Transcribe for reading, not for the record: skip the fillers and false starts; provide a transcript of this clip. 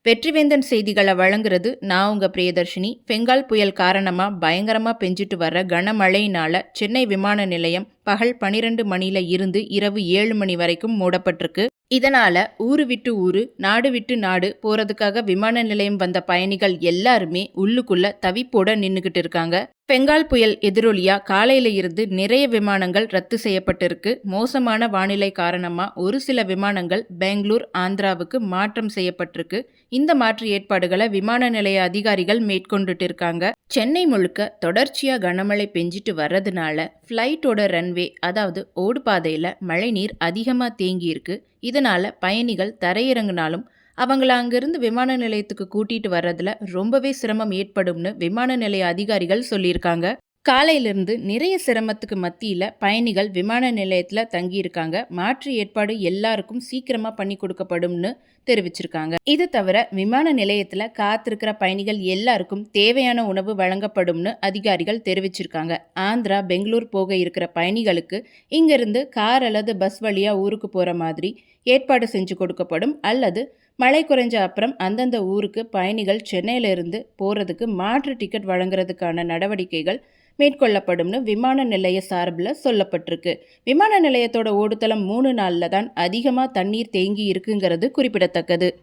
வெற்றிவேந்தன் செய்திகளை வழங்குறது நான் உங்க பிரியதர்ஷினி. பெங்கால் புயல் காரணமா பயங்கரமா பெஞ்சிட்டு வர்ற கனமழையினால சென்னை விமான நிலையம் பகல் 12 மணில இருந்து இரவு 7 மணி வரைக்கும் மூடப்பட்டிருக்கு. இதனால ஊரு விட்டு ஊரு, நாடு விட்டு நாடு போறதுக்காக விமான நிலையம் வந்த பயணிகள் எல்லாருமே உள்ளுக்குள்ள தவிப்போட நின்னுகிட்டு இருக்காங்க. பெங்கால் புயல் எதிரொலியா காலையில இருந்து நிறைய விமானங்கள் ரத்து செய்யப்பட்டிருக்கு. மோசமான வானிலை காரணமா ஒரு சில விமானங்கள் பெங்களூர், ஆந்திராவுக்கு மாற்றம் செய்யப்பட்டிருக்கு. இந்த மாற்று ஏற்பாடுகளை விமான நிலைய அதிகாரிகள் மேற்கொண்டுட்டு இருக்காங்க. சென்னை முழுக்க தொடர்ச்சியா கனமழை பெஞ்சிட்டு வர்றதுனால ஃப்ளைட்டோட ரன்வே, அதாவது ஓடு பாதையில மழைநீர் அதிகமா தேங்கி இருக்கு. இதனால பயணிகள் தரையிறங்கினாலும் அவங்கள அங்கிருந்து விமான நிலையத்துக்கு கூட்டிட்டு வர்றதுல ரொம்பவே சிரமம் ஏற்படும்னு விமான நிலைய அதிகாரிகள் சொல்லியிருக்காங்க. காலையிலிருந்து நிறைய சிரமத்துக்கு மத்தியில பயணிகள் விமான நிலையத்துல தங்கியிருக்காங்க. மாற்று ஏற்பாடு எல்லாருக்கும் சீக்கிரமா பண்ணி கொடுக்கப்படும்னு தெரிவிச்சிருக்காங்க. இது தவிர விமான நிலையத்துல காத்திருக்கிற பயணிகள் எல்லாருக்கும் தேவையான உணவு வழங்கப்படும்னு அதிகாரிகள் தெரிவிச்சிருக்காங்க. ஆந்திரா, பெங்களூர் போக இருக்கிற பயணிகளுக்கு இங்கிருந்து கார் அல்லது பஸ் வழியா ஊருக்கு போற மாதிரி ஏற்பாடு செஞ்சு கொடுக்கப்படும். அல்லது மழை குறைஞ்ச அப்புறம் அந்தந்த ஊருக்கு பயணிகள் சென்னையிலிருந்து போறதுக்கு மாற்று டிக்கெட் வழங்குறதுக்கான நடவடிக்கைகள் மேற்கொள்ளப்படும்னு விமான நிலைய சார்பில் சொல்லப்பட்டிருக்கு. விமான நிலையத்தோட ஓடுதளம் 3 நாளில் தான் அதிகமாக தண்ணீர் தேங்கி இருக்குங்கிறது குறிப்பிடத்தக்கது.